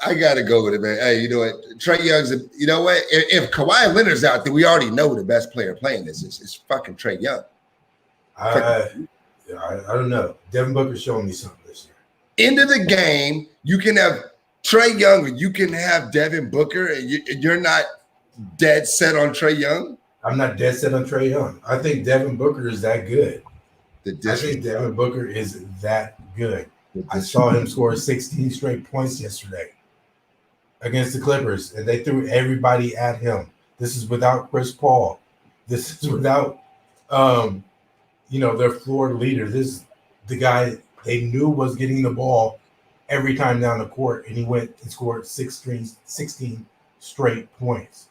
I gotta go with it, man. Hey, you know what? Trae Young's. You know what? If Kawhi Leonard's out there, we already know the best player playing this. It's fucking Trae Young. I don't know. Devin Booker's showing me something this year. End of the game, you can have Trae Young or you can have Devin Booker, and you're not dead set on Trae Young. I'm not dead set on Trae Young. I think Devin Booker is that good. I think Devin Booker is that good. I saw him score 16 straight points yesterday against the Clippers, and they threw everybody at him. This is without Chris Paul. This is without, their floor leader. This is the guy they knew was getting the ball every time down the court, and he went and scored 16 straight points.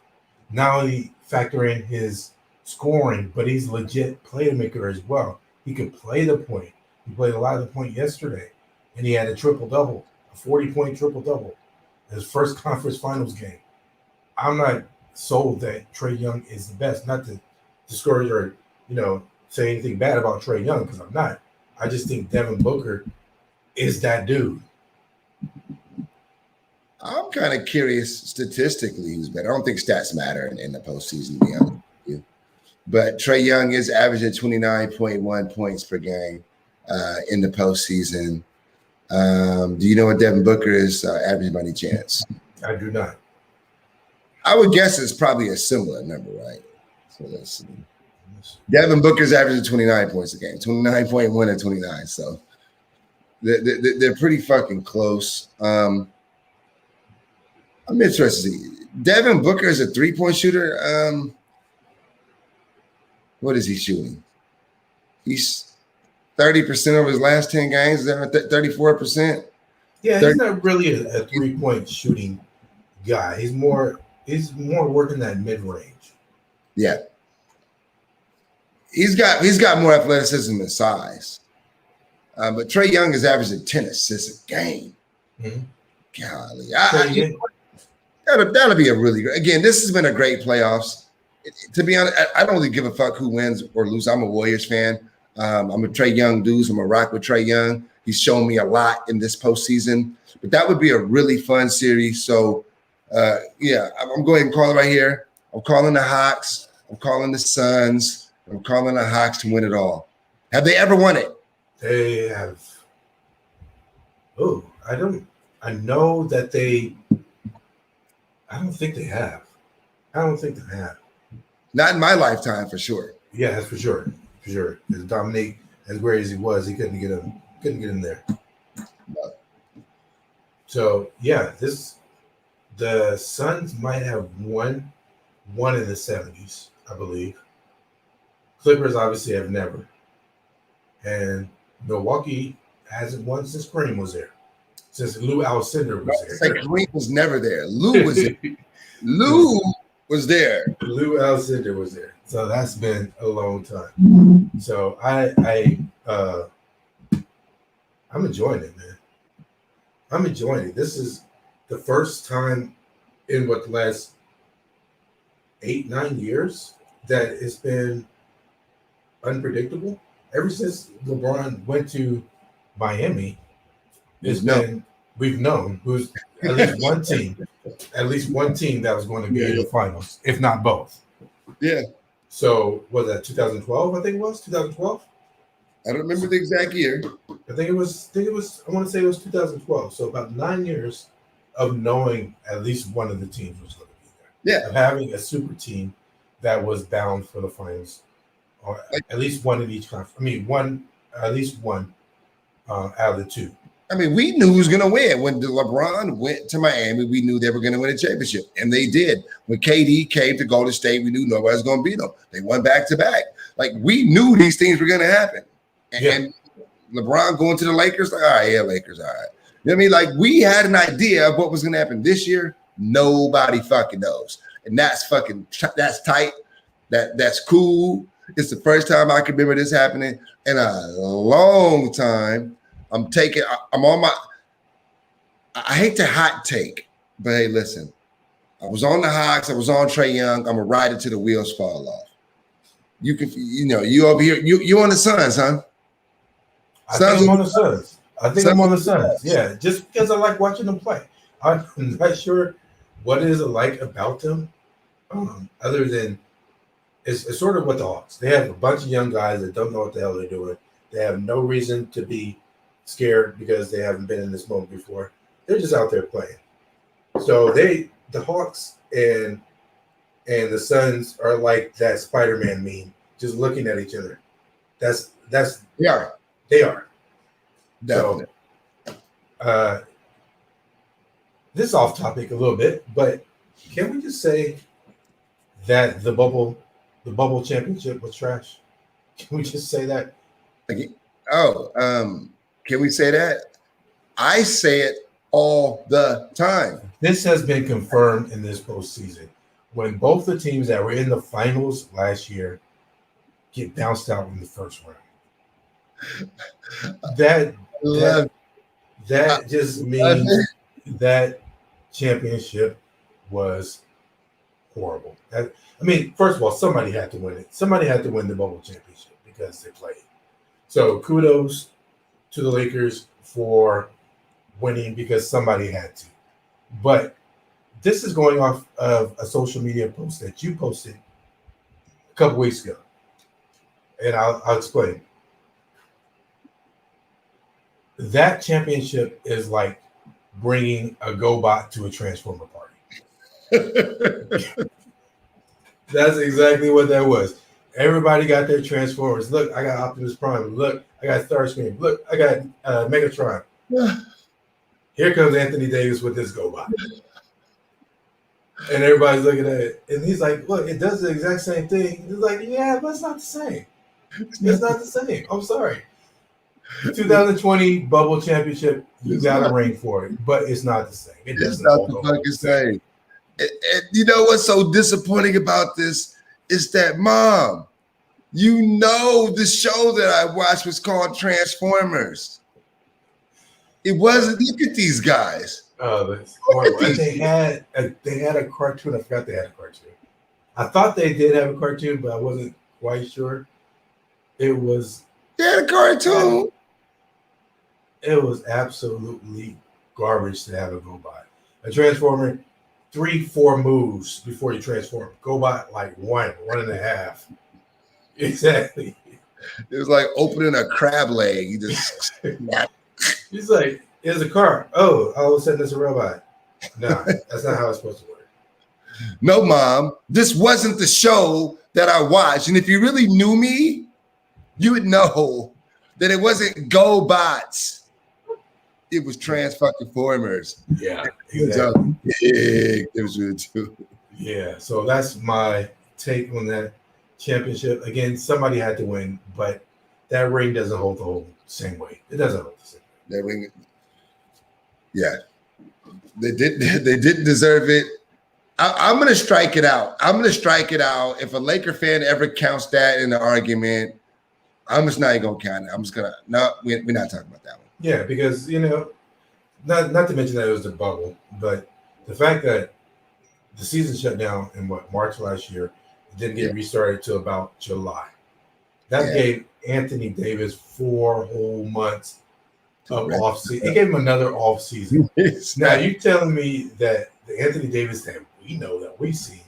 Not only factor in his scoring, but he's a legit playmaker as well. He could play the point. He played a lot of the point yesterday, and he had a triple-double, a 40-point triple-double, his first conference finals game. I'm not sold that Trae Young is the best. Not to discourage or, say anything bad about Trae Young, because I'm not. I just think Devin Booker is that dude. I'm kind of curious statistically who's better. I don't think stats matter in the postseason, to be honest with you. But Trae Young is averaging 29.1 points per game in the postseason. Do you know what Devin Booker is averaging by any chance? I do not. I would guess it's probably a similar number, right? So let's see. Devin Booker's averaging 29 points a game, 29.1 and 29. So they're pretty fucking close. I'm interested to see. Devin Booker is a three-point shooter. What is he shooting? He's 30% over his last 10 games. Is that 34%? Yeah, he's not really a three-point shooting guy. He's more working that mid-range. Yeah. He's got more athleticism and size. But Trae Young is averaging 10 assists a game. Mm-hmm. Golly. That'll be a really great. Again, this has been a great playoffs. To be honest, I don't really give a fuck who wins or loses. I'm a Warriors fan. I'm a Trae Young dude. So I'm a rock with Trae Young. He's shown me a lot in this postseason. But that would be a really fun series. So, I'm going and call it right here. I'm calling the Hawks. I'm calling the Suns. I'm calling the Hawks to win it all. Have they ever won it? They have. Oh, I know that they. I don't think they have. Not Not in my lifetime, for sure. Yeah, that's for sure. For sure. Dominique as great as he was, he couldn't get in there. So yeah, the Suns might have won one in the 70s, I believe. Clippers obviously have never. And Milwaukee hasn't won since Kareem was there. Since Lou Alcindor was there. Kareem was never there. Lou was there. Lou was there. Lou Alcindor was there. So that's been a long time. So I'm enjoying it, man. I'm enjoying it. This is the first time in the last 8-9 years that it's been unpredictable. Ever since LeBron went to Miami, we've known who's at least one team that was going to be in the finals, if not both. Yeah. So was that 2012? I think it was 2012. I don't remember the exact year. I think it was. I want to say it was 2012. So about 9 years of knowing at least one of the teams was going to be there. Yeah. Of having a super team that was bound for the finals, or at least one in each conference. I mean, at least one out of the two. I mean, we knew who was going to win. When LeBron went to Miami, we knew they were going to win a championship, and they did. When KD came to Golden State, we knew nobody was going to beat them. They won back-to-back. Like, we knew these things were going to happen. And LeBron going to the Lakers, like, all right, yeah, Lakers, all right. You know what I mean? Like, we had an idea of what was going to happen this year. Nobody fucking knows. And that's tight. That's cool. It's the first time I can remember this happening in a long time. I hate to hot take, but hey, listen, I was on the Hawks. I was on Trae Young. I'm going to ride it till the wheels fall off. You over here, you on the Suns, huh? I think I'm on the Suns. Yeah, just because I like watching them play. I'm not sure what is it like about them, other than it's sort of what the Hawks. They have a bunch of young guys that don't know what the hell they're doing. They have no reason to be scared because they haven't been in this moment before. They're just out there playing. So the Hawks and the Suns are like that Spider-Man meme, just looking at each other. They are. Definitely. So, this is off topic a little bit, but can we just say that the bubble championship was trash? Can we just say that? Can we say that? I say it all the time. This has been confirmed in this postseason. When both the teams that were in the finals last year get bounced out in the first round. That just means that championship was horrible. First of all, somebody had to win it. Somebody had to win the bubble championship because they played. So kudos to the Lakers for winning because somebody had to. But this is going off of a social media post that you posted a couple weeks ago. And I'll explain. That championship is like bringing a GoBot to a Transformer party. That's exactly what that was. Everybody got their Transformers. Look, I got Optimus Prime. Look, I got Starscream. Look, I got Megatron. Here comes Anthony Davis with this GoBot. And everybody's looking at it. And he's like, look, it does the exact same thing. He's like, yeah, but it's not the same. It's not the same. I'm sorry. 2020 bubble championship, you got a ring for it, but it's not the same. It's not the fucking same. And you know what's so disappointing about this is that, Mom, the show that I watched was called Transformers. It wasn't. Look at these guys. Oh, that's horrible. They had a cartoon. I forgot they had a cartoon. I thought they did have a cartoon, but I wasn't quite sure. They had a cartoon. It was absolutely garbage to have a GoBot. A Transformer, 3-4 moves before you transform. GoBot like 1.5. Exactly. It was like opening a crab leg. You just He's like, here's a car. Oh, all of a sudden it's a robot. No, that's not how it's supposed to work. No, Mom, this wasn't the show that I watched. And if you really knew me, you would know that it wasn't Go Bots. It was trans fucking formers. Yeah, It's a exactly. big difference between the two. Yeah, so that's my take on that championship. Again, somebody had to win, but that ring doesn't hold the whole same way. It doesn't hold the same. That ring, yeah, they didn't deserve it. I'm gonna strike it out. I'm gonna strike it out. If a Laker fan ever counts that in the argument, I'm just not even gonna count it. I'm just gonna no. We're not talking about that one. Yeah, because not to mention that it was the bubble, but the fact that the season shut down in March last year, it didn't get restarted till about July. That gave Anthony Davis 4 whole months of off season. It gave him another off season. Now you telling me that the Anthony Davis that we know that we've seen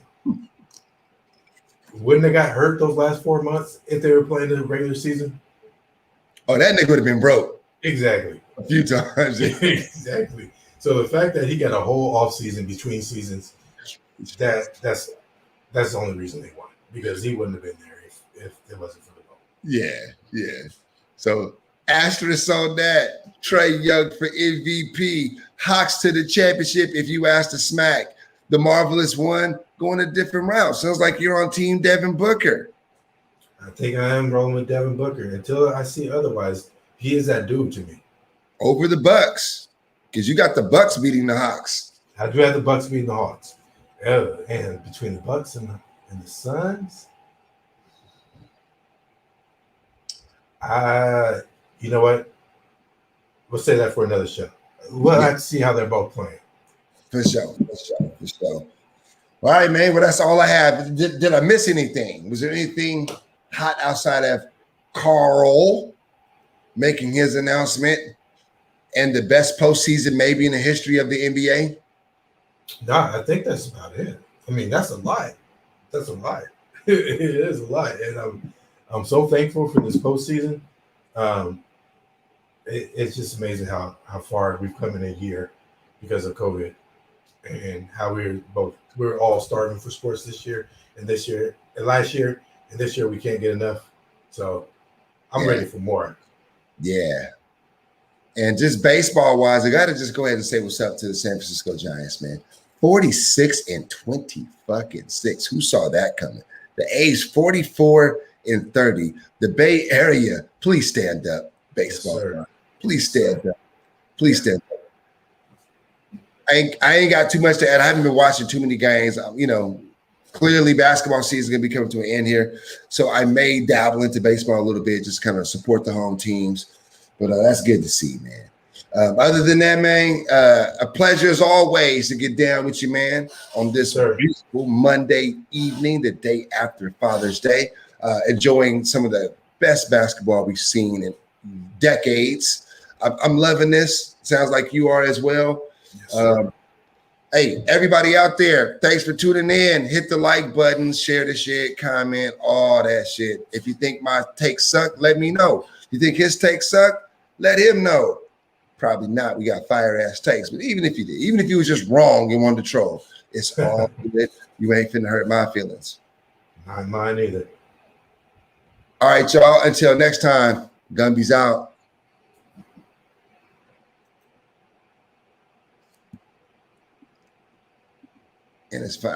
wouldn't have got hurt those last 4 months if they were playing the regular season? Oh, that nigga would have been broke. Exactly. A few times. Exactly. So the fact that he got a whole off season between seasons, that's the only reason they won, because he wouldn't have been there if it wasn't for the bubble. Yeah. So asterisk on that. Trae Young for MVP. Hawks to the championship. If you ask the smack, the Marvelous one going a different route. Sounds like you're on Team Devin Booker. I think I am rolling with Devin Booker until I see otherwise. He is that dude to me. Over the Bucks, because you got the Bucks beating the Hawks. I do have the Bucks beating the Hawks, and between the Bucks and the Suns, you know what? We'll say that for another show. We'll have to see how they're both playing. For sure. All right, man. Well, that's all I have. Did I miss anything? Was there anything hot outside of Carl making his announcement and the best postseason maybe in the history of the NBA? Nah, I think that's about it. I mean, that's a lot. It is a lot, and I'm so thankful for this postseason. It's just amazing how far we've come in a year because of COVID, and how we're all starving for sports this year and last year, and this year we can't get enough. So I'm ready for more. Yeah. And just baseball wise, I got to just go ahead and say what's up to the San Francisco Giants, man. 46-20 fucking 6. Who saw that coming? The A's 44-30. The Bay Area, please stand up, baseball. Yes, please stand up. Please stand up. I ain't got too much to add. I haven't been watching too many games. Clearly basketball season is going to be coming to an end here. So I may dabble into baseball a little bit, just kind of support the home teams. But that's good to see, man. Other than that, man, a pleasure as always to get down with you, man, on this beautiful Monday evening, the day after Father's Day, enjoying some of the best basketball we've seen in decades. I'm loving this. Sounds like you are as well. Yes, hey, everybody out there, thanks for tuning in. Hit the like button, share the shit, comment, all that shit. If you think my takes suck, let me know. You think his takes suck? Let him know. Probably not. We got fire ass takes. But even if you did, even if you was just wrong and wanted to troll, it's all good. You ain't finna hurt my feelings. Not mine either. All right, y'all. Until next time, Gumby's out. And it's fine.